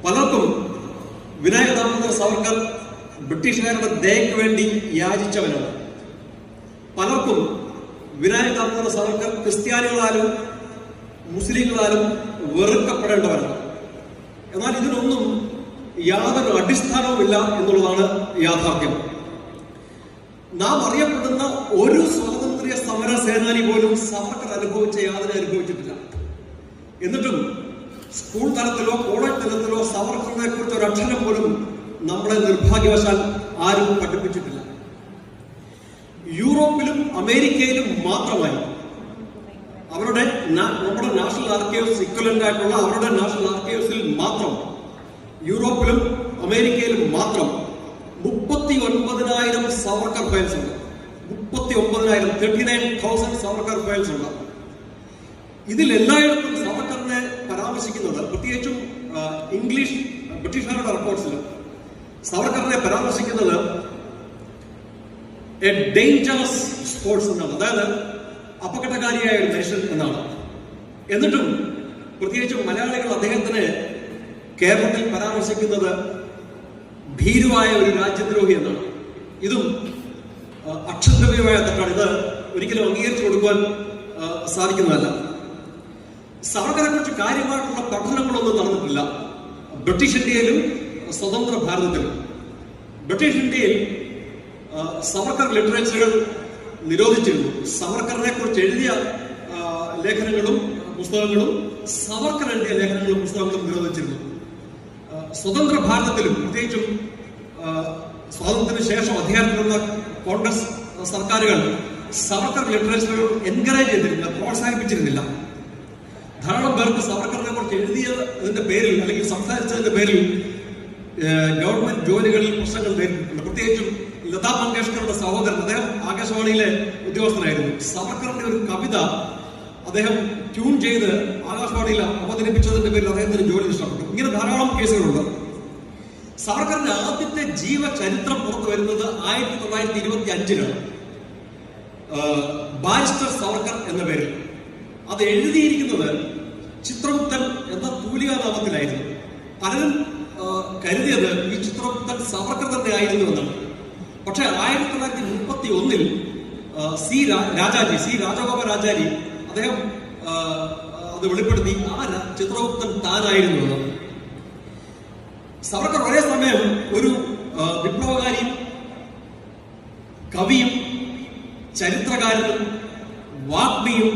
പലർക്കും വിനായക ദാമോദർ സാവർക്കർ ബ്രിട്ടീഷുകാരുടെ ദയക്ക് വേണ്ടി യാചിച്ചവനാണ്. പലർക്കും വിനായക ദാമോദർ സാവർക്കർ ക്രിസ്ത്യാനികളാലും മുസ്ലിങ്ങളാലും വെറുക്കപ്പെടേണ്ടവരാണ്. എന്നാൽ ഇതിനൊന്നും യാതൊരു അടിസ്ഥാനവുമില്ല എന്നുള്ളതാണ് യാഥാർത്ഥ്യം. നാം അറിയപ്പെടുന്ന ഒരു സ്വാതന്ത്ര്യ സമര സേനാനി പോലും സാവർക്കർ അനുഭവിച്ച യാതന അനുഭവിച്ചിട്ടില്ല. എന്നിട്ടും സ്കൂൾ തലത്തിലോ കോളേജ് തലത്തിലോ സാവർക്കറിനെ കുറിച്ച് ഒരു അക്ഷരം പോലും നമ്മളെ നിർഭാഗ്യവശാൽ ആരും പഠിപ്പിച്ചിട്ടില്ല. യൂറോപ്പിലും അമേരിക്കയിലും മാത്രമായി അവരുടെ നമ്മുടെ നാഷണൽ ആർക്കൈവ്സ് ഇക്വലന്റ് ആയിട്ടുള്ള അവരുടെ നാഷണൽ ആർക്കൈവ്സിൽ മാത്രം യൂറോപ്പിലും അമേരിക്കയിലും മാത്രം 39,000 സാവർക്കർ ഫയൽസ് ഉണ്ട്. 39,000 സാവർക്കർ ഫയൽസ് ഉണ്ട്. ഇതിൽ എല്ലായിടത്തും സാവർക്കറിനെ പരാമർശിക്കുന്നത്, പ്രത്യേകിച്ചും ഇംഗ്ലീഷ് ബ്രിട്ടീഷുകാരുടെ റെക്കോർഡ്സിൽ സാവർക്കറിനെ പരാമർശിക്കുന്നത് എ ഡേഞ്ചറസ് സ്പോർട്സ് എന്നാണ്, അതായത് അപകടകാരിയായ ഒരു മനുഷ്യൻ എന്നാണ്. എന്നിട്ടും പ്രത്യേകിച്ചും മലയാളികൾ അദ്ദേഹത്തിന് കേരളത്തിൽ പരാമർശിക്കുന്നത് ഭീരുവായ ഒരു രാജ്യദ്രോഹി എന്നാണ്. ഇതും അക്ഷന്തവ്യമായ തെറ്റാണ്. ഇത് ഒരിക്കലും അംഗീകരിച്ചു കൊടുക്കുവാൻ സാധിക്കുന്നതല്ല. സാവർക്കറെ കുറിച്ച് കാര്യമായിട്ടുള്ള പഠനങ്ങളൊന്നും നടന്നിട്ടില്ല ബ്രിട്ടീഷ് ഇന്ത്യയിലും സ്വതന്ത്ര ഭാരതത്തിലും. ബ്രിട്ടീഷ് ഇന്ത്യയിൽ സാവർക്കർ ലിറ്ററേച്ചറുകൾ നിരോധിച്ചിരുന്നു. സാവർക്കറിനെ കുറിച്ച് എഴുതിയ ലേഖനങ്ങളും പുസ്തകങ്ങളും സാവർക്കർ എഴുതിയ ലേഖനങ്ങളും പുസ്തകങ്ങളും നിരോധിച്ചിരുന്നു. സ്വതന്ത്ര ഭാരതത്തിലും പ്രത്യേകിച്ചും സ്വാതന്ത്ര്യത്തിന് ശേഷം അധികാരത്തിലുള്ള കോൺഗ്രസ് സർക്കാരുകൾ സാവർക്കർ ലിറ്ററേച്ചറുകൾ എൻകറേജ് ചെയ്തിരുന്നില്ല, പ്രോത്സാഹിപ്പിച്ചിരുന്നില്ല. ധാരാളം പേർക്ക് സാവർക്കറിനെ കുറിച്ച് എഴുതിയതിന്റെ പേരിൽ അല്ലെങ്കിൽ സംസാരിച്ചതിന്റെ പേരിൽ ഗവൺമെന്റ് ജോലികളിൽ പ്രശ്നങ്ങൾ നേരിട്ടിട്ടുണ്ട്. പ്രത്യേകിച്ചും ലതാ മങ്കേഷ്കറുടെ സഹോദരൻ, അദ്ദേഹം ആകാശവാണിയിലെ ഉദ്യോഗസ്ഥനായിരുന്നു. സാവർക്കറിന്റെ ഒരു കവിത അദ്ദേഹം ട്യൂൺ ചെയ്ത് ആകാശവാണിയിൽ അവതരിപ്പിച്ചതിന്റെ പേരിൽ അദ്ദേഹത്തിന് ജോലി നഷ്ടപ്പെട്ടു. ഇങ്ങനെ ധാരാളം കേസുകളുണ്ട്. സാവർക്കറിന്റെ ആദ്യത്തെ ജീവചരിത്രം പുറത്തു വരുന്നത് 1925-ലാണ്. ബാരിസ്റ്റർ സാവർക്കർ എന്ന പേരിൽ. അത് എഴുതിയിരിക്കുന്നത് ചിത്രഗുപ്തൻ എന്ന തൂലികാനാമത്തിലായിരുന്നു. പലരും കരുതിയത് ഈ ചിത്രഗുപ്തൻ സാവർക്കർ തന്നെ ആയിരുന്നു എന്നാണ്. പക്ഷെ 1931 സി രാജഗോപാലാചാരി അദ്ദേഹം അത് വെളിപ്പെടുത്തി ആ ചിത്രഗുപ്തൻ താനായിരുന്നു എന്ന്. സാവർക്കർ ഒരേ സമയം ഒരു വിപ്ലവകാരിയും കവിയും ചരിത്രകാരനും വാഗ്മിയും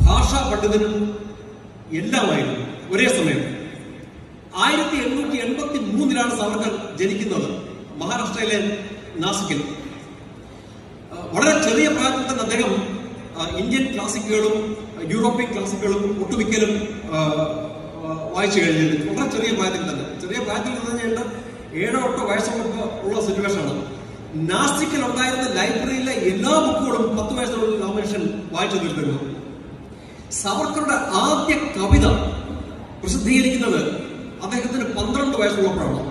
ഭാഷാ പണ്ഡിതനും എല്ലാമായിരുന്നു ഒരേ സമയം. 1883 സാവർക്കർ ജനിക്കുന്നത് മഹാരാഷ്ട്രയിലെ നാസിക്കിൽ. വളരെ ചെറിയ പ്രായത്തിൽ തന്നെ അദ്ദേഹം ഇന്ത്യൻ ക്ലാസിക്കുകളും യൂറോപ്യൻ ക്ലാസിക്കുകളും ഒട്ടുമിക്കലും വായിച്ചു കഴിഞ്ഞിരുന്നു. വളരെ ചെറിയ പ്രായത്തിൽ തന്നെ. ചെറിയ പ്രായത്തിൽ തന്നെ 7-8 വയസ്സുള്ള സിറ്റുവേഷനാണ്. നാസിക്കിൽ ഉണ്ടായിരുന്ന ലൈബ്രറിയിലെ എല്ലാ ബുക്കുകളും 10 വയസ്സുള്ള ആ മനുഷ്യൻ വായിച്ചു തീർത്തിരുന്നു. സാവർക്കറുടെ ആദ്യ കവിത പ്രസിദ്ധീകരിക്കുന്നത് അദ്ദേഹത്തിന് 12 വയസ്സുള്ളപ്പോഴാണ്.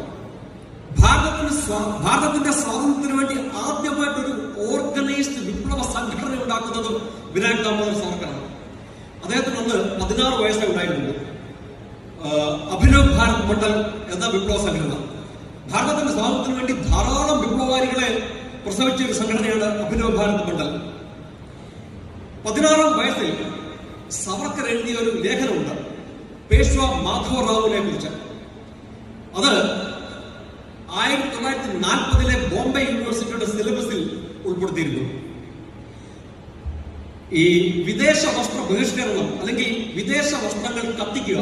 ഭാരതത്തിന്റെ സ്വാതന്ത്ര്യത്തിന് വേണ്ടി ആദ്യമായിട്ടൊരു ഓർഗനൈസ്ഡ് വിപ്ലവ സംഘടന ഉണ്ടാക്കുന്നതും വിനായക ദാമോദർ സാവർക്കറാണ്. അദ്ദേഹത്തിന് അന്ന് 16 വയസ്സേ ഉണ്ടായിരുന്നു. അഭിനവ് ഭാരത് മണ്ഡൽ എന്ന വിപ്ലവ സംഘടന ഭാരതത്തിന്റെ സ്വാതന്ത്ര്യത്തിന് വേണ്ടി ധാരാളം വിപ്ലവകാരികളെ പ്രസവിച്ച ഒരു സംഘടനയാണ് അഭിനവ് ഭാരത് മണ്ഡൽ. 16 വയസ്സിൽ സാവർക്കർ എഴുതിയ ഒരു ലേഖനമുണ്ട് പേഷ്വാ മാധവ റാവുവിനെ കുറിച്ച്. അത് 1940 ബോംബെ യൂണിവേഴ്സിറ്റിയുടെ സിലബസിൽ ഉൾപ്പെടുത്തിയിരുന്നു. ഈ വിദേശ വസ്ത്ര ബഹിഷ്കരണം അല്ലെങ്കിൽ വിദേശ വസ്ത്രങ്ങൾ കത്തിക്കുക,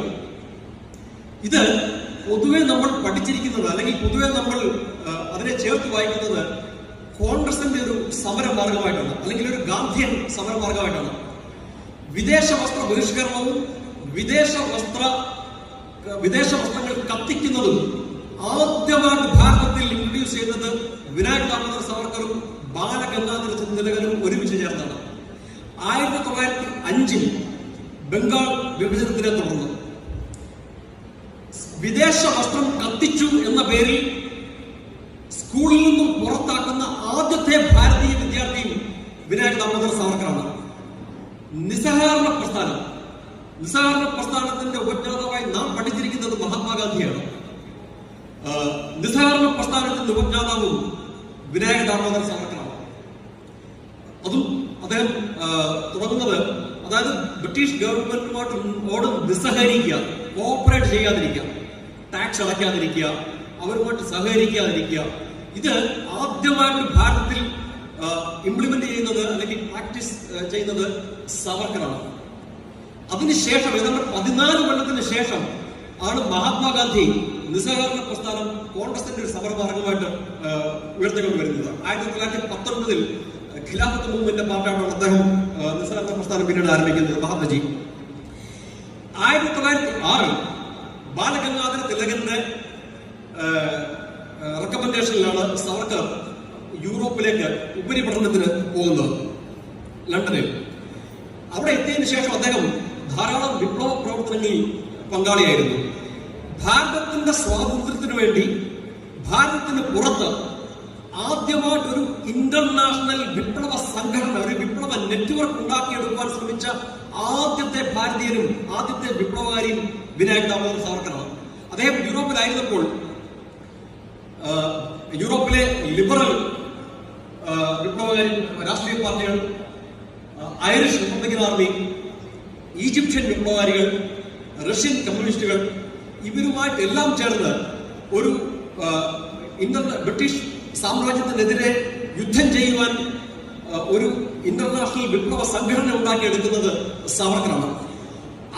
ഇത് പൊതുവെ നമ്മൾ പഠിച്ചിരിക്കുന്നത് അല്ലെങ്കിൽ പൊതുവെ നമ്മൾ അതിനെ ചേർത്ത് വായിക്കുന്നത് കോൺഗ്രസിന്റെ ഒരു സമരമാർഗമായിട്ടാണ്, അല്ലെങ്കിൽ ഒരു ഗാന്ധിയൻ സമരമാർഗമായിട്ടാണ്. വിദേശ വസ്ത്ര ബഹിഷ്കരണവും വിദേശ വസ്ത്രങ്ങൾ കത്തിക്കുന്നതും ആദ്യമായിട്ട് ഭാരതത്തിൽ ഇൻട്രൊഡ്യൂസ് ചെയ്തത് വിനായക ദാമോദർ സാവർക്കറും ബാലഗംഗാധര തിലകനും ഒരുമിച്ച് ചേർന്നാണ്. 1905 ബംഗാൾ വിഭജനത്തിനെ തുടർന്ന് വിദേശ വസ്ത്രം കത്തിച്ചു എന്ന പേരിൽ സ്കൂളിൽ നിന്നും പുറത്താക്കുന്ന ആദ്യത്തെ ഭാരതീയ വിദ്യാർത്ഥിയും വിനായക ദാമോദർ സാവർക്കറാണ്. നിസ്സഹകരണ പ്രസ്ഥാനത്തിന്റെ ഉപജ്ഞാതാവായി നാം പഠിച്ചിരിക്കുന്നത് മഹാത്മാഗാന്ധിയാണ്. നിസ്സഹകരണ പ്രസ്ഥാനത്തിന്റെ ഉപജ്ഞാതാവും വിനായക ദാമോദർ സാവർക്കറാണ്. അതും അദ്ദേഹം തുടങ്ങുന്നത്, അതായത് ബ്രിട്ടീഷ് ഗവൺമെന്റുമായിട്ട് നിസ്സഹകരിക്കുക, കോഓപ്പറേറ്റ് ചെയ്യാതിരിക്കുക, ടാക്സ് അടയ്ക്കാതിരിക്കുക, അവരുമായിട്ട് സഹകരിക്കാതിരിക്കുക. ഇത് ആദ്യമായിട്ട് ഭാരതത്തിൽ ഇംപ്ലിമെന്റ് ചെയ്യുന്നത് അല്ലെങ്കിൽ പ്രാക്ടീസ് ചെയ്യുന്നത് സാവർക്കറാണ്. അതിനുശേഷം ഏതാണ്ട് 14 കൊല്ലത്തിന് ശേഷം ആണ് മഹാത്മാഗാന്ധി നിസ്സഹകരണ പ്രസ്ഥാനം കോൺഗ്രസിന്റെ ഒരു സമരമാർഗമായിട്ട് ഉയർത്തിക്കൊണ്ട് വരുന്നത്. 1919 ഖിലാഫത്ത് മൂവ്മെന്റ് പാർട്ടിയാണ് അദ്ദേഹം നിസ്സഹകരണ പ്രസ്ഥാനം പിന്നീട് ആരംഭിക്കുന്നത്, മഹാത്മജി. 1906 ബാലഗംഗാധര തിലകന്റെ റെക്കമെൻഡേഷനിലാണ് സാവർക്കർ യൂറോപ്പിലേക്ക് ഉപരിപഠനത്തിന് പോകുന്നത്, ലണ്ടനിൽ. അവിടെ എത്തിയതിനു ശേഷം അദ്ദേഹം ധാരാളം വിപ്ലവ പ്രവർത്തനങ്ങളിൽ പങ്കാളിയായിരുന്നു. ഭാരതത്തിന്റെ സ്വാതന്ത്ര്യത്തിനു വേണ്ടി ഭാരതത്തിന് പുറത്ത് ആദ്യമായിട്ടൊരു ഇന്റർനാഷണൽ വിപ്ലവ സംഘടന, ഒരു വിപ്ലവ നെറ്റ്വർക്ക് ഉണ്ടാക്കിയെടുക്കുവാൻ ശ്രമിച്ച ആദ്യത്തെ ഭാരതീയനും ആദ്യത്തെ വിപ്ലവകാരിയും വിനായക ദാമോദർ സാവർക്കറാണ്. അദ്ദേഹം യൂറോപ്പിലായിരുന്നപ്പോൾ യൂറോപ്പിലെ ലിബറൽ വിപ്ലവകാരി രാഷ്ട്രീയ പാർട്ടികൾ, ഐറിഷ് റിപ്പബ്ലിക്കൻ ആർമി, ഈജിപ്ഷ്യൻ വിപ്ലവകാരികൾ, റഷ്യൻ കമ്മ്യൂണിസ്റ്റുകൾ, ഇവരുമായിട്ടെല്ലാം ചേർന്ന് ഒരു ബ്രിട്ടീഷ് സാമ്രാജ്യത്തിനെതിരെ യുദ്ധം ചെയ്യുവാൻ ഒരു ഇന്റർനാഷണൽ വിപ്ലവ സംഘടന ഉണ്ടാക്കിയെടുക്കുന്നത് സാവർക്കറാണ്.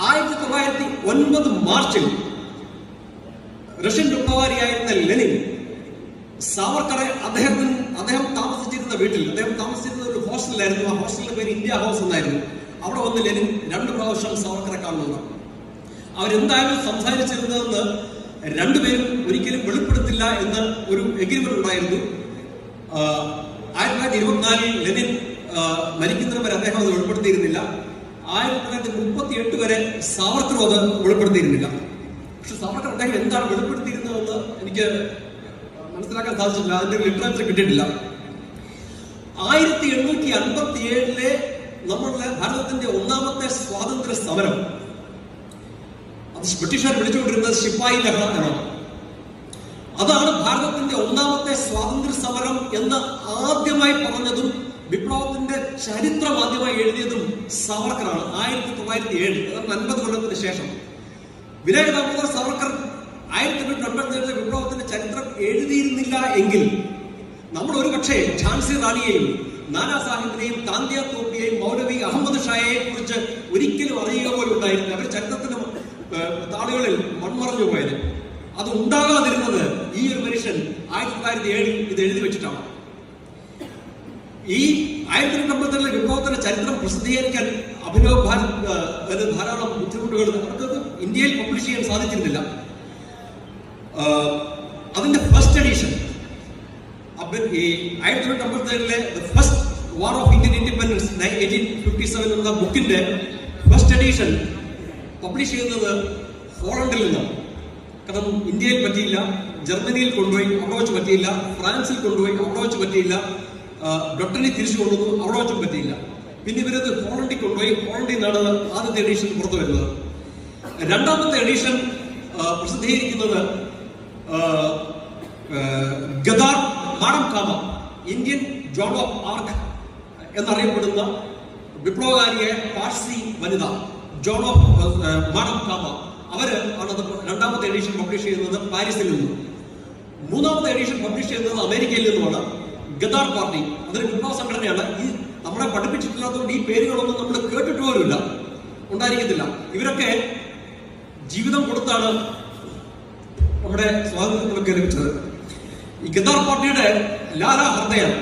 1909 മാർച്ചിൽ റഷ്യൻ വിപ്ലവകാരിയായിരുന്ന ലെനിൻ സാവർക്കറെ അദ്ദേഹം താമസിച്ചിരുന്ന വീട്ടിൽ, അദ്ദേഹം താമസിച്ചിരുന്ന ഒരു ഹോസ്റ്റലായിരുന്നു. ആ ഹോസ്റ്റലിന്റെ പേര് ഇന്ത്യ ഹൗസ് എന്നായിരുന്നു. അവിടെ വന്ന് ലെനിൻ 2 പ്രാവശ്യം സാവർക്കറെ കാണുന്നത്. അവരെന്തായാലും സംസാരിച്ചിരുന്നതെന്ന് രണ്ടുപേരും ഒരിക്കലും വെളിപ്പെടുത്തില്ല എന്ന് ഒരു എഗ്രിമെന്റ് ഉണ്ടായിരുന്നു. 1924 ലെനിൻ മരിക്കുന്നതിന് വരെ അദ്ദേഹം അത് വെളിപ്പെടുത്തിയിരുന്നില്ല. 1938 വരെ സാവർക്കറും അത് വെളിപ്പെടുത്തിയിരുന്നില്ല. പക്ഷെ സാവർക്കർ അദ്ദേഹം എന്താണ് വെളിപ്പെടുത്തിയിരുന്നതെന്ന് എനിക്ക് മനസ്സിലാക്കാൻ സാധിച്ചിട്ടില്ല, അതിന്റെ ലിറ്ററേച്ചർ കിട്ടിയിട്ടില്ല. 1857 നമ്മളുടെ ഭാരതത്തിന്റെ ഒന്നാമത്തെ സ്വാതന്ത്ര്യ സമരം, അത് ബ്രിട്ടീഷുകാർ വിളിച്ചുകൊണ്ടിരുന്നത് ശിപ്പായി ലഹള എന്നാണ്. അതാണ് ഭാരതത്തിന്റെ ഒന്നാമത്തെ സ്വാതന്ത്ര്യ സമരം എന്ന് ആദ്യമായി പറഞ്ഞതും വിപ്ലവത്തിന്റെ ചരിത്രം ആദ്യമായി എഴുതിയതും സാവർക്കറാണ്. 1907, അതായത് 50 കൊല്ലത്തിന് ശേഷം. വിനായക ദാമോദർ സാവർക്കർ 1857 വിപ്ലവത്തിന്റെ ചരിത്രം എഴുതിയിരുന്നില്ല എങ്കിൽ നമ്മൾ ഒരു പക്ഷേ ഝാൻസി റാണിയെയും നാനാ സാഹിബിനെയും താന്തിയ തോപ്പിയെയും മൗലവി അഹമ്മദ് ഷായെയും കുറിച്ച് ഒരിക്കലും അറിയുക പോലും ഉണ്ടായിരുന്നില്ല. അവർ ചരിത്രത്തിന് താളുകളിൽ മൺമറഞ്ഞു പോയത്. അത് ഉണ്ടാകാതിരുന്നത് ഈ ഒരു മനുഷ്യൻ 1907 ഇത് എഴുതി വെച്ചിട്ടാണ്. ഈ 1957 വിപ്ലവത്തിന്റെ ചരിത്രം പ്രസിദ്ധീകരിക്കാൻ അഭിനവ് ഭാരത് ധാരാളം ബുദ്ധിമുട്ടുകൾ അവർക്ക് ഇന്ത്യയിൽ പബ്ലിഷ് ചെയ്യാൻ സാധിച്ചിരുന്നില്ല. അതിന്റെ ഫസ്റ്റ് എഡിഷൻ ഈ 1957 first war of Indian independence 1857 എന്ന ബുക്കിന്റെ ഫസ്റ്റ് എഡിഷൻ പബ്ലിഷ് ചെയ്യുന്നത് ഹോളണ്ടിൽ നിന്നാണ്. കാരണം ഇന്ത്യയിൽ പറ്റിയില്ല, ജർമ്മനിയിൽ കൊണ്ടുപോയി അവിടെ വെച്ച് പറ്റിയില്ല, ഫ്രാൻസിൽ കൊണ്ടുപോയി അവിടെ വെച്ച് പറ്റിയില്ല, ബ്രിട്ടനിൽ തിരിച്ചു കൊണ്ടുവന്നു അവിടെ വെച്ചും പറ്റിയില്ല. പിന്നെ ഇവരത് ഹോളണ്ടിൽ കൊണ്ടുപോയി, ഹോളണ്ടിൽ നിന്നാണ് ആദ്യത്തെ എഡിഷൻ പുറത്തു വരുന്നത്. രണ്ടാമത്തെ എഡിഷൻ പ്രസിദ്ധീകരിക്കുന്നത് Ghadar madam Cama, Indian Joan of Arc എന്നറിയപ്പെടുന്ന വിപ്ലവകാരിയായ പാഴ്സി വനിത ജോൺ ഓഫ് മാഡം കാമ, അവര് ആണ് രണ്ടാമത്തെ എഡിഷൻ പബ്ലിഷ് ചെയ്യുന്നത് പാരീസിൽ നിന്നും. മൂന്നാമത്തെ എഡിഷൻ പബ്ലിഷ് ചെയ്യുന്നത് അമേരിക്കയിൽ നിന്നുമാണ്. ഗദാർ പാർട്ടി, അതൊരു വിപ്ലവ സംഘടനയാണ്. ഈ നമ്മളെ പഠിപ്പിച്ചിട്ടില്ലാത്തതുകൊണ്ട് ഈ പേരുകളൊന്നും നമ്മൾ കേട്ടിട്ട് പോലുമില്ല, ഉണ്ടായിരിക്കത്തില്ല. ഇവരൊക്കെ ജീവിതം കൊടുത്താണ് നമ്മുടെ സ്വാതന്ത്ര്യങ്ങളൊക്കെ ലഭിച്ചത്. ഈ ഗദാർ പാർട്ടിയുടെ ലാലാ ഹർദയാൻ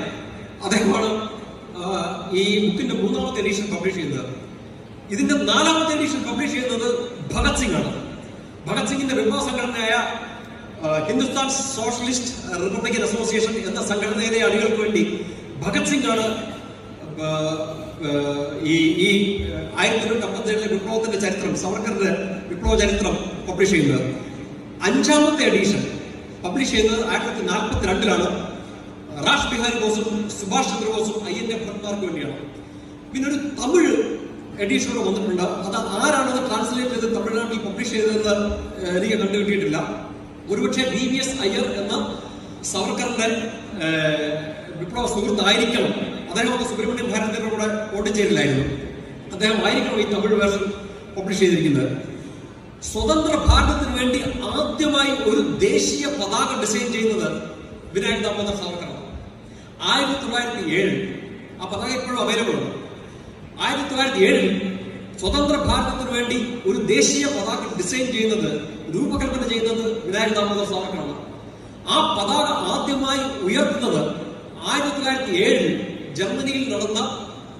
അദ്ദേഹമാണ് ഈ ബുക്കിന്റെ മൂന്നാമത്തെ എഡിഷൻ പബ്ലിഷ് ചെയ്യുന്നത്. ഇതിന്റെ നാലാമത്തെ എഡിഷൻ പബ്ലിഷ് ചെയ്യുന്നത് ഭഗത് സിംഗ് ആണ്. ഭഗത് സിംഗിന്റെ വിപ്ലവ സംഘടനയായ ഹിന്ദുസ്ഥാൻ സോഷ്യലിസ്റ്റ് റിപ്പബ്ലിക്കൻ അസോസിയേഷൻ എന്ന സംഘടനയിലെ അണികൾക്ക് വേണ്ടി ഭഗത് സിംഗ് ആണ് ഈ 1957 വിപ്ലവത്തിന്റെ ചരിത്രം, സാവർക്കറിന്റെ വിപ്ലവ ചരിത്രം പബ്ലിഷ് ചെയ്യുന്നത്. അഞ്ചാമത്തെ എഡിഷൻ പബ്ലിഷ് ചെയ്യുന്നത് 1942 റാഷ് ബിഹാരി ബോസും സുഭാഷ് ചന്ദ്രബോസും INA ഭട്ടന്മാർക്ക് വേണ്ടിയാണ്. പിന്നെ ഒരു തമിഴ് എഡിഷനോട് വന്നിട്ടുണ്ട്. അത് ആരാണത് ട്രാൻസ്ലേറ്റ് ചെയ്ത് തമിഴ്നാട്ടിൽ പബ്ലിഷ് ചെയ്തതെന്ന് എനിക്ക് കണ്ടുകിട്ടിയിട്ടില്ല. ഒരുപക്ഷെ VVS അയ്യർ എന്ന സവർക്കറിന്റെ വിപ്ലവ സുഹൃത്തായിരിക്കണം. അദ്ദേഹം സുബ്രഹ്മണ്യം ഭാരതിയുടെ കൂടെ ഓടിച്ചേരില്ലായിരുന്നു. അദ്ദേഹം ആയിരിക്കണം ഈ തമിഴ് വേർഷൻ പബ്ലിഷ് ചെയ്തിരിക്കുന്നത്. സ്വതന്ത്ര ഭാരതത്തിന് വേണ്ടി ആദ്യമായി ഒരു ദേശീയ പതാക ഡിസൈൻ ചെയ്യുന്നത് വിനായക് ദാമോദർ സാവർക്കറാണ്. 1907 ആ പതാക ഇപ്പോഴും അവൈലബിൾ ആണ്. 1907 സ്വതന്ത്ര ഭാരതത്തിന് വേണ്ടി ഒരു ദേശീയ പതാക ഡിസൈൻ ചെയ്യുന്നത്, രൂപകൽപ്പന ചെയ്യുന്നത് വിനായക് ദാമോദർ സാവർക്കറാണ്. ആ പതാക ആദ്യമായി ഉയർത്തുന്നത് 1907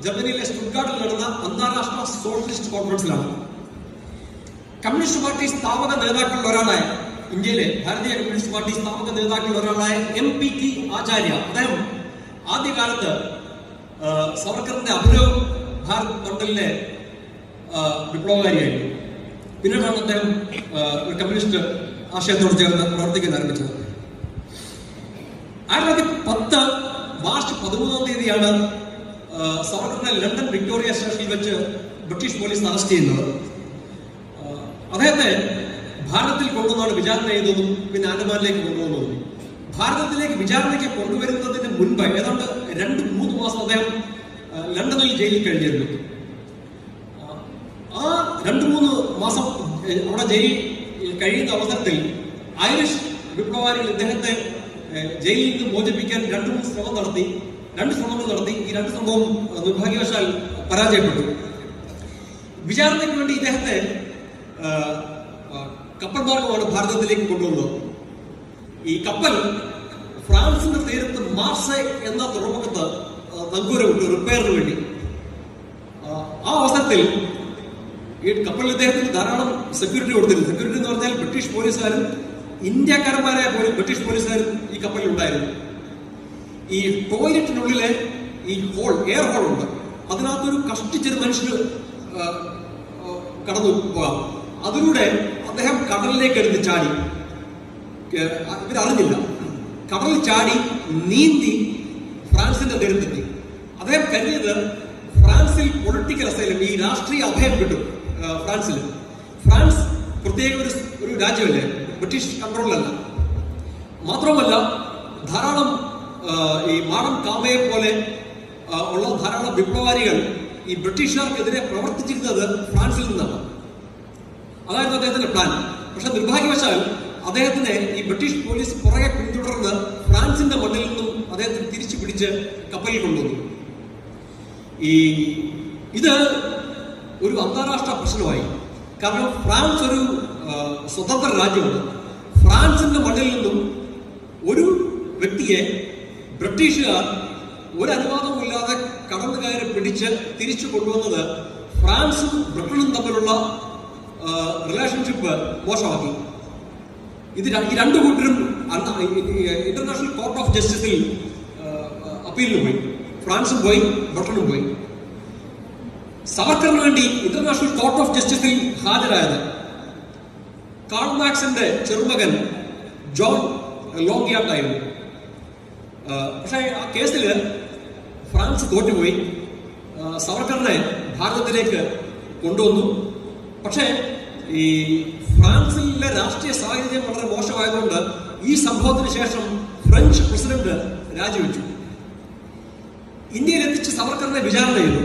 ജർമ്മനിയിലെ സ്റ്റുട്ട്ഗാർട്ടിൽ നടന്ന അന്താരാഷ്ട്ര സോഷ്യലിസ്റ്റ് കോൺഫറൻസിലാണ്. കമ്മ്യൂണിസ്റ്റ് പാർട്ടി സ്ഥാപക നേതാക്കളിൽ ഒരാളായ, ഇന്ത്യയിലെ ഭാരതീയ കമ്മ്യൂണിസ്റ്റ് പാർട്ടി സ്ഥാപക നേതാക്കളിൽ ഒരാളായ MPT ആചാര്യ, അദ്ദേഹം ആദ്യകാലത്ത് സവർക്കറിന്റെ അഭിനവ് ഭാരത് മണ്ഡലിലെ വിപ്ലവകാരിയായിരുന്നു. പിന്നീടാണ് അദ്ദേഹം ഒരു കമ്മ്യൂണിസ്റ്റ് ആശയത്തോട് ചേർന്ന് പ്രവർത്തിക്കാൻ ആരംഭിച്ചത്. 1910 മാർച്ച് 13 സവർക്കറിനെ ലണ്ടൻ വിക്ടോറിയ സ്റ്റേഷനിൽ വെച്ച് ബ്രിട്ടീഷ് പോലീസ് അറസ്റ്റ് ചെയ്യുന്നത്. അദ്ദേഹത്തെ ഭാരതത്തിൽ കൊണ്ടുവന്നാണ് വിചാരണ ചെയ്തതും പിന്നെ ആൻഡമാനിലേക്ക് കൊണ്ടുവന്നതും. ഭാരതത്തിലേക്ക് വിചാരണയ്ക്ക് കൊണ്ടുവരുന്നതിന് മുൻപ് ഏതാണ്ട് 2-3 മാസം അദ്ദേഹം ലണ്ടനിൽ ജയിലിൽ കഴിഞ്ഞിരുന്നു. ആ 2-3 മാസം അവിടെ ജയിലിൽ കഴിയുന്ന അവസരത്തിൽ ഐറിഷ് വിപ്ലവകാരികൾ ഇദ്ദേഹത്തെ ജയിലിൽ നിന്ന് മോചിപ്പിക്കാൻ 2-3 ശ്രമങ്ങൾ നടത്തി. ഈ 2 ശ്രമവും നിർഭാഗ്യവശാൽ പരാജയപ്പെട്ടു. വിചാരണയ്ക്ക് വേണ്ടി ഇദ്ദേഹത്തെ കപ്പൽ മാർഗമാണ് ഭാരതത്തിലേക്ക് കൊണ്ടുവന്നത്. ഈ കപ്പൽ ഫ്രാൻസിന്റെ തീരത്ത് മാർസെ എന്ന തുറമുഖത്ത് നങ്കൂരമിട്ടു റിപ്പയറിന് വേണ്ടി. ആ അവസരത്തിൽ ഈ കപ്പലിൽ ഇദ്ദേഹത്തിന് ധാരാളം സെക്യൂരിറ്റി കൊടുത്തിരുന്നു. സെക്യൂരിറ്റി എന്ന് പറഞ്ഞാൽ ബ്രിട്ടീഷ് പോലീസുകാരും ഇന്ത്യക്കാരന്മാരായ പോലും ബ്രിട്ടീഷ് പോലീസുകാരും ഈ കപ്പലിൽ ഉണ്ടായിരുന്നു. ഈ ടോയ്ലറ്റിനുള്ളിലെ ഈ എയർ ഹോൾ ഉണ്ട്. അതിനകത്തൊരു കഷ്ടിച്ചൊരു മനുഷ്യന് കടന്നു പോകാം. അതിലൂടെ അദ്ദേഹം കടലിലേക്ക് എടുത്ത് ചാടി. ഇവരറിഞ്ഞില്ല. കടലിൽ ചാടി നീന്തി ഫ്രാൻസിന്റെ തീരത്തെത്തി. അദ്ദേഹം കരുതിയത് ഫ്രാൻസിൽ പൊളിറ്റിക്കൽ അസൈലം, ഈ രാഷ്ട്രീയ അഭയം കിട്ടും ഫ്രാൻസിൽ. ഫ്രാൻസ് പ്രത്യേക ഒരു രാജ്യമല്ലേ, ബ്രിട്ടീഷ് കൺട്രോളിലല്ല. മാത്രമല്ല ധാരാളം ഈ മാഡം കാമയെ പോലെ ഉള്ള ധാരാളം വിപ്ലവകാരികൾ ഈ ബ്രിട്ടീഷുകാർക്കെതിരെ പ്രവർത്തിച്ചിരുന്നത് ഫ്രാൻസിൽ നിന്നാണ്. അതായിരുന്നു അദ്ദേഹത്തിന്റെ പ്ലാൻ. പക്ഷെ നിർഭാഗ്യവശാൽ അദ്ദേഹത്തിനെ ഈ ബ്രിട്ടീഷ് പോലീസ് പുറകെ പിന്തുടർന്ന് ഫ്രാൻസിന്റെ മണ്ണിൽ നിന്നും അദ്ദേഹത്തെ തിരിച്ചു പിടിച്ച് കപ്പലിൽ കൊണ്ടുവന്നു. ഇത് ഒരു അന്താരാഷ്ട്ര പ്രശ്നമായി. കാരണം ഫ്രാൻസ് ഒരു സ്വതന്ത്ര രാജ്യമാണ്. ഫ്രാൻസിന്റെ മണ്ണിൽ നിന്നും ഒരു വ്യക്തിയെ ബ്രിട്ടീഷുകാർ ഒരു അനുവാദമില്ലാതെ കടന്നു കയറി പിടിച്ച് തിരിച്ചു കൊണ്ടുവന്നത് ഫ്രാൻസും ബ്രിട്ടനും തമ്മിലുള്ള റിലേഷൻഷിപ്പ് മോശമാക്കി. ഈ 2 കൂട്ടരും ഇന്റർനാഷണൽ കോർട്ട് ഓഫ് ജസ്റ്റിസിൽ അപ്പീലിന് പോയി. ഫ്രാൻസും പോയി, ബ്രിട്ടനും പോയി. സവർക്കറിന് വേണ്ടി ഇന്റർനാഷണൽ കോർട്ട് ഓഫ് ജസ്റ്റിസിൽ ഹാജരായത് കാൾ മാർക്സിന്റെ ചെറുമകൻ ജോൺ ലോങ്യാർഡായിരുന്നു. പക്ഷേ ആ കേസിൽ ഫ്രാൻസ് തോറ്റുപോയി. സവർക്കറിനെ ഭാരതത്തിലേക്ക് കൊണ്ടുവന്നു. പക്ഷേ ഈ ഫ്രാൻസിലെ രാഷ്ട്രീയ സാഹചര്യം വളരെ മോശമായതുകൊണ്ട് ഈ സംഭവത്തിന് ശേഷം ഫ്രഞ്ച് പ്രസിഡന്റ് രാജിവെച്ചു. ഇന്ത്യയിൽ എത്തിച്ച് സവർക്കറിനെ വിചാരണ ചെയ്തു.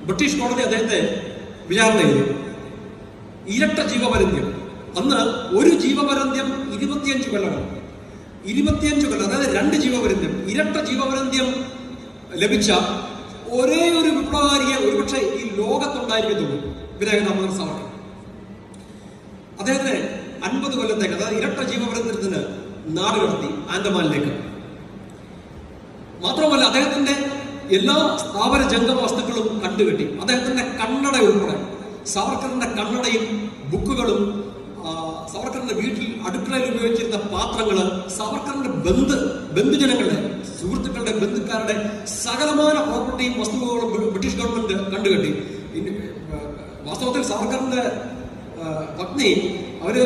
ബ്രിട്ടീഷ് കോടതി അദ്ദേഹത്തെ വിചാരണ ചെയ്തു. ഇരട്ട ജീവപര്യന്തം. അന്ന് ഒരു ജീവപര്യന്തം 25 കൊല്ലമാണ്. 25 കൊല്ലം, അതായത് 2 ജീവപര്യന്തം. ഇരട്ട ജീവപര്യന്തം ലഭിച്ച ഒരേ ഒരു വിപ്ലവകാരിയെ ഒരുപക്ഷെ ഈ ലോകത്തുണ്ടായിരിക്കത്തുള്ളൂ, വിനായക് ദാമോദർ സാവർക്കർ. അദ്ദേഹത്തെ 50 കൊല്ലത്തേക്ക്, അതായത് ഇരട്ട ജീവപര്യന്തത്തിന് നാട് കടത്തി ആൻഡമാനിലേക്ക്. മാത്രമല്ല അദ്ദേഹത്തിന്റെ എല്ലാ സ്ഥാപന ജംഗമ വസ്തുക്കളും കണ്ടുകെട്ടി. അദ്ദേഹത്തിന്റെ കണ്ണട ഉൾപ്പെടെ, സാവർക്കറിന്റെ കണ്ണടയും ബുക്കുകളും, സാവർക്കറിന്റെ വീട്ടിൽ അടുക്കളയിൽ ഉപയോഗിച്ചിരുന്ന പാത്രങ്ങള്, സാവർക്കറിന്റെ ബന്ധുജനങ്ങളുടെ, സുഹൃത്തുക്കളുടെ, ബന്ധുക്കാരുടെ സകലമായ പ്രോപ്പർട്ടിയും വസ്തുക്കളും ബ്രിട്ടീഷ് ഗവൺമെന്റ് കണ്ടുകെട്ടി. വാസ്തവത്തിൽ സാവർക്കറിന്റെ പത്നി അവര്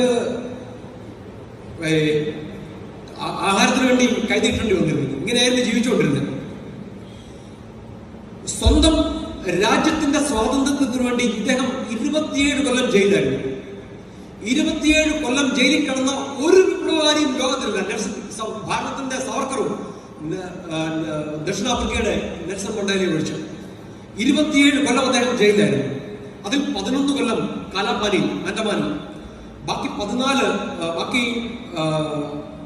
ആഹാരത്തിന് വേണ്ടി കൈനീട്ടേണ്ടി വന്നിരുന്നു. ഇങ്ങനെയായിരുന്നു ജീവിച്ചുകൊണ്ടിരുന്നത്. സ്വന്തം രാജ്യത്തിന്റെ സ്വാതന്ത്ര്യത്തിന് വേണ്ടി ഇദ്ദേഹം 27 കൊല്ലം ജയിലായിരുന്നു. 27 കൊല്ലം ജയിലിൽ കിടന്ന ഒരു വിപ്ലവകാരി ദക്ഷിണാഫ്രിക്കയുടെ നെൽസൺ മണ്ടേലയെ ഒഴിച്ചു 27 കൊല്ലം അദ്ദേഹം ജയിലിലായിരുന്നു. അതിൽ 11 കൊല്ലം കാലാപാനിയിൽ ആൻഡമാനിൽ, ബാക്കി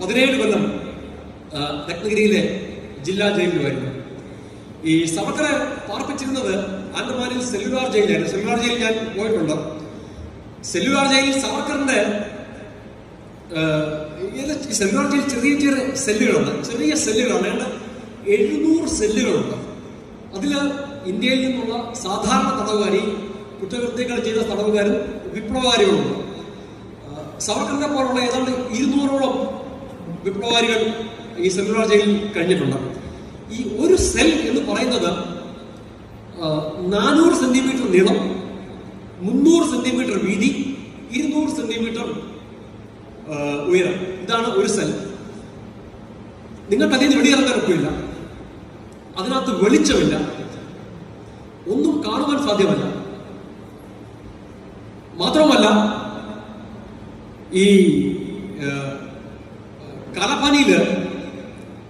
17 കൊല്ലം രത്നഗിരിയിലെ ജില്ലാ ജയിലിലുമായിരുന്നു. ഈ സവർക്കറെ പാർപ്പിച്ചിരുന്നത് ആൻഡമാനിൽ സെല്ലുലാർ ജയിലായിരുന്നു. സെല്ലുലാർ ജയിൽ ഞാൻ പോയിട്ടുണ്ട്. സെല്ലുലാർ ജയിലിൽ സവർക്കറിന്റെ സെല്ലുലാർ ജയിൽ ചെറിയ ചെറിയ സെല്ലുകളുണ്ട്, ചെറിയ സെല്ലുകളാണ്. ഏതാണ്ട് 700 സെല്ലുകളുണ്ട്. അതില് ഇന്ത്യയിൽ നിന്നുള്ള സാധാരണ തടവുകാരി, കുറ്റകൃത്യങ്ങൾ ചെയ്ത തടവുകാരും വിപ്ലവകാരികളുണ്ട്. സവർക്കറിനെ പോലുള്ള ഏതാണ്ട് 200ഓളം വിപ്ലവകാരികൾ ഈ സെല്ലുലാർ ജയിലിൽ കഴിഞ്ഞിട്ടുണ്ട്. ഈ ഒരു സെൽ എന്ന് പറയുന്നത് 400 സെന്റിമീറ്റർ നീളം, 300 സെന്റിമീറ്റർ വീതി, 200 സെന്റിമീറ്റർ ഉയരം. ഇതാണ് ഒരു സെൽ. നിങ്ങൾക്ക് അതിൽ നിന്ന് വെളിയിറങ്ങാൻ ഒക്കില്ല. അതിനകത്ത് വെളിച്ചമില്ല, ഒന്നും കാണുവാൻ സാധ്യമല്ല. മാത്രമല്ല, ഈ കാലാപാനിയില്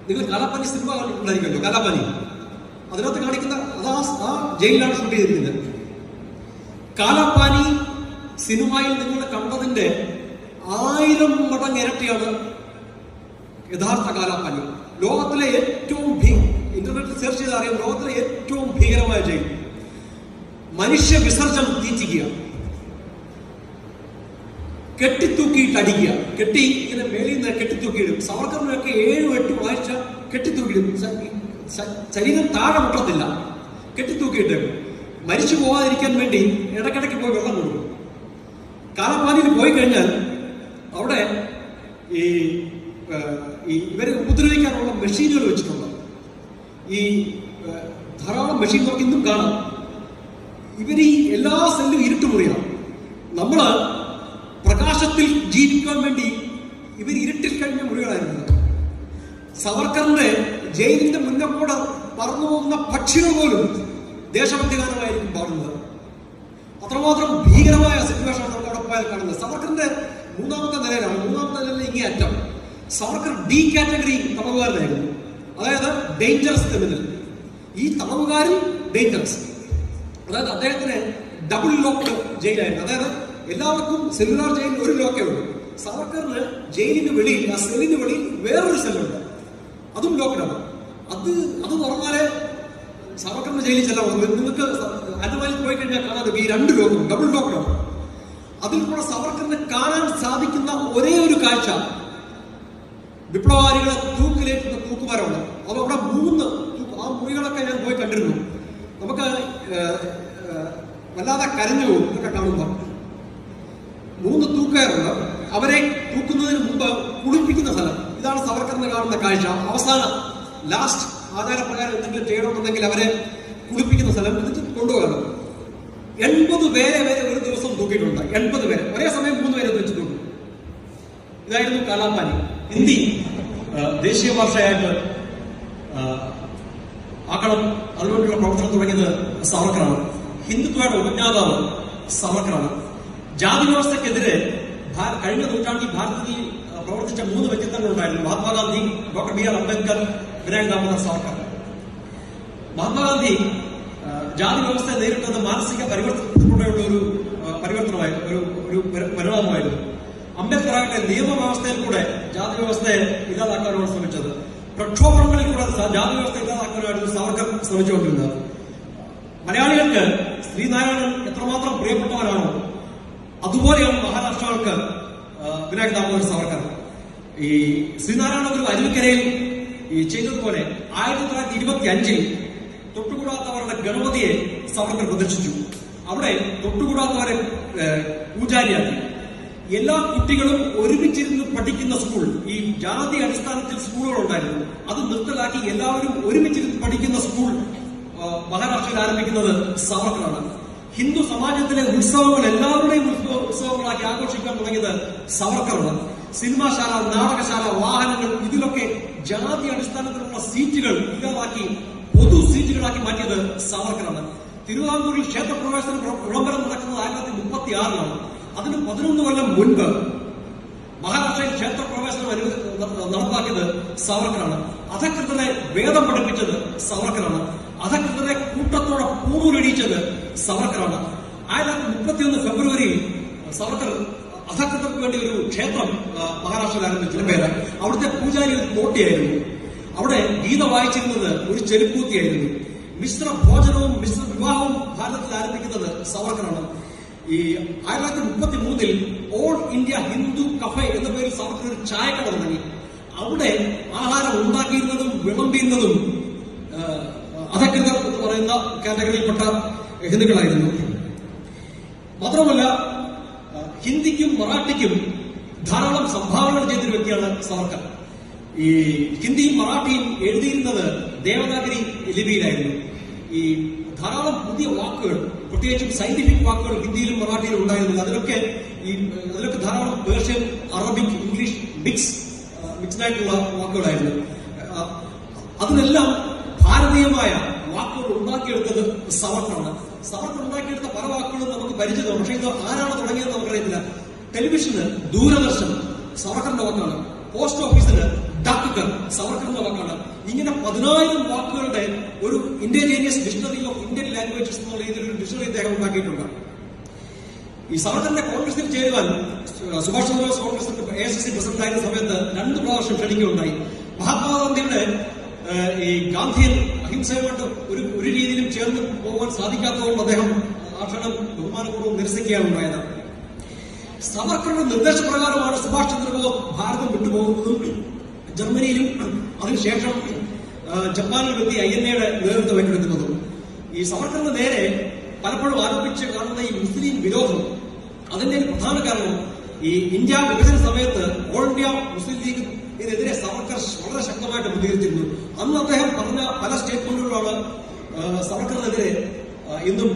നിങ്ങൾ കാലാപാനി സിനിമ കണ്ടിട്ടുണ്ടായിരിക്കുമല്ലോ. കാലാപാനി അതിനകത്ത് കാണിക്കുന്ന ആ ജയിലിലാണ് ഷൂട്ട് ചെയ്തിരിക്കുന്നത്. കാലാപാനി സിനിമയിൽ നിങ്ങൾ കണ്ടതിന്റെ 1000 മടങ്ങ് ഇരട്ടിയാണ് യഥാർത്ഥ കാലാപാനി. ലോകത്തിലെ ഏറ്റവും ഇന്റർനെറ്റിൽ സെർച്ച് ചെയ്ത് അറിയാം, ലോകത്തിലെ ഏറ്റവും ഭീകരമായ ജയിൽ. മനുഷ്യ വിസർജനം തീറ്റിക്കുക, കെട്ടിത്തൂക്കിയിട്ട് അടിക്കുക, ഇങ്ങനെ മേലിൽ നിന്ന് കെട്ടിത്തൂക്കിയിടും. സവർക്കറിനൊക്കെ 7-8 ആഴ്ച കെട്ടിത്തൂക്കിയിടും. ശരീരം താഴെ മുട്ടത്തില്ല, കെട്ടിത്തൂക്കിയിട്ട് മരിച്ചു പോകാതിരിക്കാൻ വേണ്ടി ഇടയ്ക്കിടയ്ക്ക് പോയി വെള്ളം കൊടുക്കും. കാലാപാനിയിൽ പോയി കഴിഞ്ഞാൽ അവിടെ ഈ ഇവരെ ഉപദ്രവിക്കാനുള്ള മെഷീനുകൾ വെച്ചിട്ടുണ്ട്. ഈ ധാരാളം മെഷീൻ നമുക്ക് ഇന്നും കാണാം. ഇവർ ഈ എല്ലാ സെല്ലും ഇരുട്ടുമുറിയാണ്. നമ്മള് പ്രകാശത്തിൽ ജീവിക്കാൻ വേണ്ടി ഇവർ ഇരുട്ടിൽ കഴിഞ്ഞ മുറികളായിരുന്നു. സവർക്കറിന്റെ ജയിലിന്റെ മുന്നേ കൂടെ പറന്നു പോകുന്ന പക്ഷികൾ പോലും ദേശഭക്തി ഗാനമായിരിക്കും പാടുന്നത്. അത്രമാത്രം ഭീകരമായ സിറ്റുവേഷനാണ് നമ്മൾ അവിടെ പോയാൽ കാണുന്നത്. സവർക്കറിന്റെ 3ാമത്തെ നിലയിലാണ്. 3ാമത്തെ നിലയിൽ ഇങ്ങേ അറ്റം സവർക്കർ D കാറ്റഗറി തടവുകാരനായിരുന്നു. അതായത് ഡേഞ്ചറസ് ക്രിമിനൽ. ഈ തടവുകാരിൽ ഡേഞ്ചറസ്. അതായത് അദ്ദേഹത്തിന് ഡബിൾ ലോക്ക്ഡ് ജയിലായിരുന്നു. അതായത് എല്ലാവർക്കും സെല്ലുലാർ ജയിലിൽ ഒരു ലോക്കേ ഉള്ളൂ. സവർക്കറിന് ജയിലിന് വെളിയിൽ, ആ സെല്ലിന് വെളിയിൽ വേറൊരു സെല്ലുണ്ട്, അതും ലോക്ക്ഡാണ്. അത് തുറന്നാലേ സവർക്കറിന്റെ ജയിലിൽ ചെല്ലാൻ. നിങ്ങൾക്ക് ആൻഡമാനിൽ പോയി കഴിഞ്ഞാൽ കാണാതെ ഈ 2 ലോക്കും ഡബിൾ ലോക്ക്ഡാണ്. അതിൽ കൂടെ സവർക്കറിനെ കാണാൻ സാധിക്കുന്ന ഒരേ ഒരു കാഴ്ച വിപ്ലവകാരികളെ തൂക്കിലേറ്റുന്ന തൂക്കുമരമാണ്. അതവിടെ 3 ആ മുറികളൊക്കെ ഞാൻ പോയി കണ്ടിരുന്നു. നമുക്ക് വല്ലാതെ കരഞ്ഞു പോകും ഇതൊക്കെ കാണുമ്പോൾ. 3 തൂക്കയറുണ്ട്. അവരെ തൂക്കുന്നതിന് മുമ്പ് കുളിപ്പിക്കുന്ന സ്ഥലം. ഇതാണ് സവർക്കറിനെ കാണുന്ന കാഴ്ച. അവസാന ലാസ്റ്റ് ആചാരപ്രകാരം എന്തെങ്കിലും ചെയ്യണമെന്നുണ്ടെങ്കിൽ അവരെ കുളിപ്പിക്കുന്ന സ്ഥലം. എന്നിട്ട് കൊണ്ടുപോകണം. 80 പേരെ വരെ ഒരു ദിവസം തൂക്കിയിട്ടുണ്ട്. 80 പേരെ ഒരേ സമയം 3 പേരെ വെച്ചിട്ടുണ്ട്. ഇതായിരുന്നു കാലാപാനി. ഹിന്ദി ദേശീയ ഭാഷയായിട്ട് ആക്കണം, അതിനുവേണ്ടിയുള്ള പ്രവർത്തനം തുടങ്ങിയത് സവർക്കറാണ്. ഹിന്ദുത്വയുടെ ഉപജ്ഞാതാവ് സവർക്കറാണ്. ജാതി വ്യവസ്ഥക്കെതിരെ കഴിഞ്ഞ നൂറ്റാണ്ടിൽ ഭാരതത്തിൽ പ്രവർത്തിച്ച 3 വ്യക്തിത്വങ്ങളുണ്ടായിരുന്നു. Mahatma Gandhi, doctor BR Ambedkar, Vinayak Damodar Savarkar. മഹാത്മാഗാന്ധി ജാതി വ്യവസ്ഥയെ നേരിട്ടത് മാനസിക പരിവർത്തനത്തിലൂടെയുള്ള ഒരു പരിണാമമായിരുന്നു. അംബേദ്കർ ആകട്ടെ നിയമവ്യവസ്ഥയിൽ കൂടെ ജാതി വ്യവസ്ഥയെ ഇല്ലാതാക്കാനാണ് ശ്രമിച്ചത്. പ്രക്ഷോഭങ്ങളിൽ കൂടെ ജാതി വ്യവസ്ഥ ഇല്ലാതാക്കാനായിരുന്നു സാവർക്കർ ശ്രമിച്ചുകൊണ്ടിരുന്നത്. മലയാളികൾക്ക് ശ്രീനാരായണൻ എത്രമാത്രം പ്രിയപ്പെട്ടവരാണോ അതുപോലെയാണ് മഹാരാഷ്ട്രകൾക്ക് വിനായക് ദാമോദർ സാവർക്കർ. ഈ ശ്രീനാരായണ ഒരു അരുവിക്കരയിൽ ചെയ്തതുപോലെ 1925 തൊട്ടുകൂടാത്തവരുടെ ഗണപതിയെ സാവർക്കർ പ്രദർശിച്ചു. അവിടെ തൊട്ടുകൂടാത്തവരെ പൂജാരിയാക്കി. എല്ലാ കുട്ടികളും ഒരുമിച്ചിരുന്ന് പഠിക്കുന്ന സ്കൂൾ, ഈ ജാതി അടിസ്ഥാനത്തിൽ സ്കൂളുകൾ ഉണ്ടായിരുന്നു, അത് നിർത്തലാക്കി എല്ലാവരും ഒരുമിച്ചിരുന്ന് പഠിക്കുന്ന സ്കൂൾ മഹാരാഷ്ട്രയിൽ ആരംഭിക്കുന്നത് സാവർക്കറാണ്. ഹിന്ദു സമാജത്തിലെ ഉത്സവങ്ങൾ എല്ലാവരുടെയും ഉത്സവങ്ങളാക്കി ആഘോഷിക്കാൻ തുടങ്ങിയത് സവർക്കറാണ്. സിനിമാശാല, നാടകശാല, വാഹനങ്ങൾ, ഇതിലൊക്കെ ജാതി അടിസ്ഥാനത്തിലുള്ള സീറ്റുകൾ ഇല്ലാതാക്കി പൊതു സീറ്റുകളാക്കി മാറ്റിയത് സവർക്കറാണ്. തിരുവിതാംകൂറിൽ ക്ഷേത്രപ്രവേശന വിളംബരം നടക്കുന്നത് 1936 അതിന് 11 കൊല്ലം മുൻപ് മഹാരാഷ്ട്രയിൽ ക്ഷേത്രപ്രവേശനം നടപ്പാക്കിയത് സാവർക്കറാണ്. അധകൃതരെ വേദം പഠിപ്പിച്ചത് സാവർക്കറാണ്. അധകൃതരെ കൂട്ടത്തോടെ പൂണൂലടിച്ചത് സാവർക്കറാണ്. 1931 ഫെബ്രുവരിയിൽ സാവർക്കർ അധകൃതർക്ക് വേണ്ടി ഒരു ക്ഷേത്രം മഹാരാഷ്ട്രയിൽ ആരംഭിച്ചു. പേര് അവിടുത്തെ പൂജാരി ഒരു കോട്ടയായിരുന്നു. അവിടെ ഗീത വായിച്ചിരുന്നത് ഒരു ചെരുപ്പൂത്തിയായിരുന്നു. മിശ്ര ഭോജനവും മിശ്ര വിവാഹവും ഭാരതത്തിൽ ആരംഭിക്കുന്നത് സാവർക്കറാണ്. ഈ 1933 ഓൾ ഇന്ത്യ ഹിന്ദു കഫേ എന്ന പേരിൽ സാവർക്കർ ഒരു ചായക്കട തുടങ്ങി. അവിടെ ആഹാരം ഉണ്ടാക്കിയിരുന്നതും വിളമ്പിയിരുന്നതും അധകൃതർ എന്ന് പറയുന്ന കാറ്റഗറിയിൽപ്പെട്ട ഹിന്ദുക്കളായിരുന്നു. മാത്രമല്ല ഹിന്ദിക്കും മറാഠിക്കും ധാരാളം സംഭാവനകൾ ചെയ്തൊരു വ്യക്തിയാണ് സാവർക്കർ. ഈ ഹിന്ദിയും മറാഠിയും എഴുതിയിരുന്നത് ദേവനാഗരി ലിപിയിലായിരുന്നു. ഈ ധാരാളം പുതിയ വാക്കുകൾ, പ്രത്യേകിച്ചും സയന്റിഫിക് വാക്കുകൾ ഹിന്ദിയിലും മറാഠിയിലും ഉണ്ടായിരുന്നില്ല. അതിലൊക്കെ ധാരാളം പേർഷ്യൻ, അറബിക്, ഇംഗ്ലീഷ് മിക്സ്ഡായിട്ടുള്ള വാക്കുകളായിരുന്നു. അതിനെല്ലാം ഭാരതീയമായ വാക്കുകൾ ഉണ്ടാക്കിയെടുത്തത് സാവർക്കറാണ്. സാവർക്കർ ഉണ്ടാക്കിയെടുത്ത പല വാക്കുകളും നമുക്ക് പരിചിതമാണ്. പക്ഷേ ഇത് ആരാണ് തുടങ്ങിയതെന്ന് നമുക്കറിയത്തില്ല. ടെലിവിഷന് ദൂരദർശൻ സാവർക്കറിന്റെ വാക്കാണ്. പോസ്റ്റ് ഓഫീസിന് ഡാക്ടർ സാവർക്കറിന്റെ വാക്കാണ്. ഇങ്ങനെ 10,000 വാക്കുകളുടെ ഒരു ഇന്റലിജേനിയസ് ഡിക്ഷണറി ഓഫ് ഇന്ത്യൻ ലാംഗ്വേജസ് എന്നുള്ള രീതിയിൽ ഒരു ഡിക്ഷണറി അദ്ദേഹം ഉണ്ടാക്കിയിട്ടുണ്ട്. ഈ സാവർക്കറിന്റെ കോൺഗ്രസിൽ ചേരുവാൻ സുഭാഷ് ചന്ദ്രബോസ് കോൺഗ്രസിന്റെ AICC പ്രസിഡന്റ് ആയിരുന്ന സമയത്ത് 2 പ്രാവശ്യം ക്ഷണിക്കുകയുണ്ടായി. മഹാത്മാഗാന്ധിയുടെ ഈ ഗാന്ധിയൻ അഹിംസയുമായിട്ട് ഒരു രീതിയിലും ചേർന്ന് പോകാൻ സാധിക്കാത്തതുകൊണ്ട് അദ്ദേഹം ആ ക്ഷണം ബഹുമാനപൂർവ്വം നിരസിക്കുകയാണ് ഉണ്ടായത്. സാവർക്കറുടെ നിർദ്ദേശപ്രകാരമാണ് സുഭാഷ് ചന്ദ്രബോസ് ഭാരതം വിട്ടുപോകുന്നതും ജർമ്മനിയിലും അതിനുശേഷം ജപ്പാനിൽ എത്തി INA-യുടെ നേതൃത്വം ഏറ്റെടുക്കുന്നതും. ഈ സാവർക്കറിന് നേരെ പലപ്പോഴും ആരോപിച്ച് കാണുന്ന ഈ മുസ്ലിം വിരോധം, അതിന്റെ ഒരു പ്രധാന കാരണം ഈ ഇന്ത്യ വിഭജന സമയത്ത് ഓൾ ഇന്ത്യ മുസ്ലിം ലീഗ് ഇതിനെതിരെ സാവർക്കർ വളരെ ശക്തമായിട്ട് പ്രതികരിച്ചിരുന്നു. അന്ന് അദ്ദേഹം പറഞ്ഞ പല സ്റ്റേറ്റ്മെന്റുകളാണ് സാവർക്കറിനെതിരെ ഇന്നും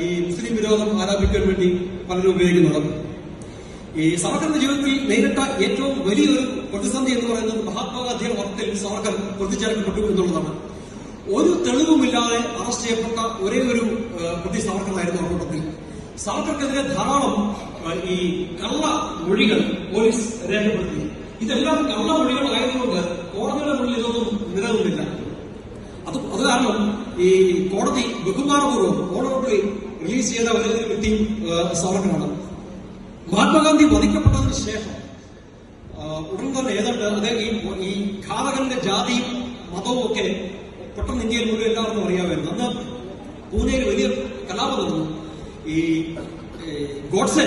ഈ മുസ്ലിം വിരോധം ആരോപിക്കാൻ വേണ്ടി പലരും ഉപയോഗിക്കുന്നത്. ഈ സാവർക്കറിന്റെ ജീവിതത്തിൽ നേരിട്ട ഏറ്റവും വലിയൊരു പ്രതിസന്ധി എന്ന് പറയുന്നത് മഹാത്മാഗാന്ധിയുടെ വധത്തിൽ സാവർക്കർ പ്രതിചേർക്കപ്പെട്ടു എന്നുള്ളതാണ്. ഒരു തെളിവുമില്ലാതെ അറസ്റ്റ് ചെയ്യപ്പെട്ട ഒരേ ഒരു പ്രതി സാവർക്കറായിരുന്നു ആ കൂട്ടത്തിൽ. സാവർക്കർക്കെതിരെ ധാരാളം ഈ കള്ള മൊഴികൾ പോലീസ് രേഖപ്പെടുത്തി. ഇതെല്ലാം കള്ള മൊഴികളായതുകൊണ്ട് കോടതിയുടെ മുന്നിൽ ഇതൊന്നും നിലനിന്നില്ല. അത് കാരണം ഈ കോടതി ബഹുമാനപൂർവ്വം ഓണറബിളി റിലീസ് ചെയ്ത ഒരു വ്യക്തി സാവർക്കറാണ്. മഹാത്മാഗാന്ധി വധിക്കപ്പെട്ടതിന് ശേഷം ഉടൻ തന്നെ ഏതാണ്ട് അദ്ദേഹം ഈ ഘാതകന്റെ ജാതിയും മതവും ഒക്കെ പെട്ടെന്ന് ഇന്ത്യയിൽ മുഴുവൻ എല്ലാവർക്കും അറിയാമായിരുന്നു. അന്ന് പൂനെയിൽ വലിയ കലാപം നടന്നു. ഈ ഗോഡ്സെ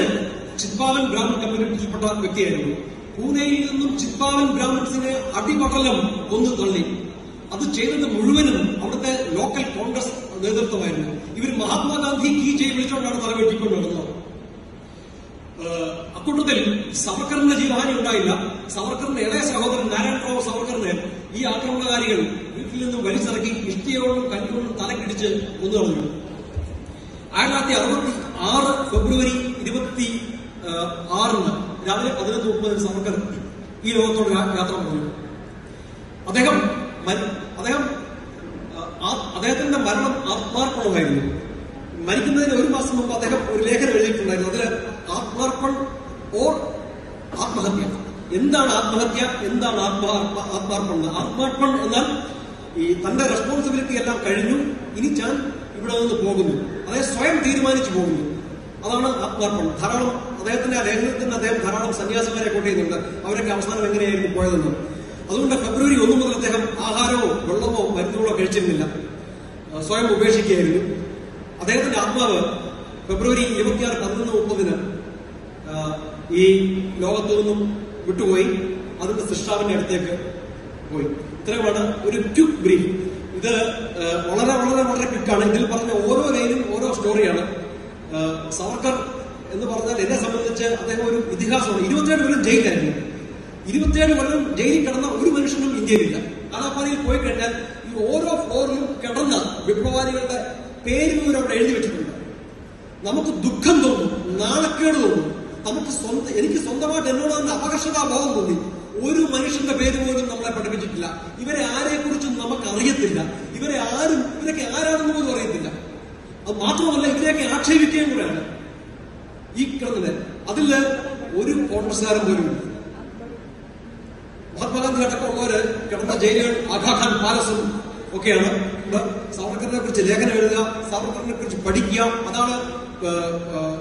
ചിത്പാവൻ ബ്രാഹ്മൺ കമ്മ്യൂണിറ്റിയിൽപ്പെട്ട വ്യക്തിയായിരുന്നു. പൂനെയിൽ നിന്നും ചിത്പാവൻ ബ്രാഹ്മിൺസിനെ അടിപടലം കൊന്നു തള്ളി. അത് ചെയ്തത് മുഴുവനും അവിടുത്തെ ലോക്കൽ കോൺഗ്രസ് നേതൃത്വമായിരുന്നു. ഇവർ മഹാത്മാഗാന്ധി കീ ചെയ്ത് വിളിച്ചുകൊണ്ടാണ് തലവെട്ടിക്കൊണ്ട് നടന്നത്. അക്കൂട്ടത്തിൽ സാവർക്കറിന്റെ ജീവഹാനി ഉണ്ടായില്ല. സാവർക്കറിന്റെ ഇളയ സഹോദരൻ നാരായണറാവു സാവർക്കറിനെ ഈ ആക്രമണകാരികൾ വീട്ടിൽ നിന്നും വലിച്ചിറക്കി ഇഷ്ടിയോടും കല്ലുകൊണ്ടും തലക്കിടിച്ച് കൊന്നുകളഞ്ഞു. 1966 ഫെബ്രുവരി 26 രാവിലെ 11:30 സാവർക്കർ ഈ ലോകത്തോട് യാത്ര പറഞ്ഞു. അദ്ദേഹത്തിന്റെ മരണം ആത്മാർപ്പണമായിരുന്നു. മരിക്കുന്നതിന് 1 മാസം മുമ്പ് അദ്ദേഹം ഒരു ലേഖനം എഴുതിയിട്ടുണ്ടായിരുന്നു. അതിൽ ആത്മാർപ്പൺ ഓർ ആത്മഹത്യ, എന്താണ് ആത്മഹത്യ, എന്താണ് ആത്മാർപ്പൺ. ആത്മാർപ്പൺ എന്നാൽ ഈ തന്റെ റെസ്പോൺസിബിലിറ്റി എല്ലാം കഴിഞ്ഞു, ഇനി ഞാൻ ഇവിടെ നിന്ന് പോകുന്നു, അതായത് സ്വയം തീരുമാനിച്ചു പോകുന്നു, അതാണ് ആത്മാർപ്പൺ. ധാരാളം അദ്ദേഹത്തിന്റെ ആ ലേഖനത്തിന് അദ്ദേഹം ധാരാളം സന്യാസിമാരെ കോട്ട് ചെയ്യുന്നുണ്ട്. അവരൊക്കെ അവസാനം എങ്ങനെയായിരുന്നു പോയതെന്ന്. അതുകൊണ്ട് ഫെബ്രുവരി 1 മുതൽ അദ്ദേഹം ആഹാരമോ വെള്ളമോ മരുന്നുകളോ കഴിച്ചിരുന്നില്ല, സ്വയം ഉപേക്ഷിക്കുകയായിരുന്നു. അദ്ദേഹത്തിന്റെ ആത്മാവ് ഫെബ്രുവരി 26, 11:30 ഈ ലോകത്തു നിന്നും വിട്ടുപോയി. അതിന്റെ സൃഷ്ടാവിന്റെ അടുത്തേക്ക് പോയി. ഇത്രയുമാണ് ഒരു ക്വിക്ക് ബ്രീഫ്. ഇത് വളരെ വളരെ വളരെ ക്വിക്കാണ്. ഇതിൽ പറഞ്ഞ ഓരോ ലൈനും ഓരോ സ്റ്റോറിയാണ്. സാവർക്കർ എന്ന് പറഞ്ഞാൽ എന്നെ സംബന്ധിച്ച് അദ്ദേഹം ഒരു ഇതിഹാസമാണ്. 27 കൊല്ലം ജയിലായിരുന്നു. 27 കൊല്ലം ജയിലിൽ കിടന്ന ഒരു മനുഷ്യനും ഇന്ത്യയിലില്ല. കാലാപാനിയിൽ പോയി കഴിഞ്ഞാൽ ഈ ഓരോ ഫ്ലോറിലും കിടന്ന വിപ്ലവകാരികളുടെ പേര് പോലും അവിടെ എഴുതി വെച്ചിട്ടുണ്ട്. നമുക്ക് ദുഃഖം തോന്നും, നാണക്കേട് തോന്നും. എനിക്ക് സ്വന്തമായിട്ട് എന്നോട് തന്നെ അപകർഷതാബോധം തോന്നി. ഒരു മനുഷ്യന്റെ പേര് പോലും നമ്മളെ പഠിപ്പിച്ചിട്ടില്ല. ഇവരെ ആരെ കുറിച്ചും നമുക്ക് അറിയത്തില്ല. ഇവരൊക്കെ ആരാണെന്ന് പോലും അറിയത്തില്ല. അത് മാത്രമല്ല, ഇവരെയൊക്കെ ആക്ഷേപിക്കുകയും കൂടെയാണ് ഈ കിടന്നത്. അതില് ഒരു കോൺഗ്രസ്സുകാരൻ പോലും മഹാത്മാഗാന്ധി അടക്കമുള്ളവര് കിടന്ന ജയിലുകൾ ആഘാഖാൻ പാലസും ഒക്കെയാണ്. സാവർക്കറിനെ കുറിച്ച് ലേഖനം എഴുതുക, സാവർക്കറിനെ കുറിച്ച് പഠിക്കുക, അതാണ്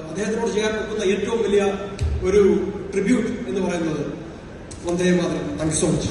അദ്ദേഹത്തിനോട് ചെയ്യാൻ പറ്റുന്ന ഏറ്റവും വലിയ ഒരു ട്രിബ്യൂട്ട് എന്ന് പറയുന്നത്. Vande Mataram. Thank you so much.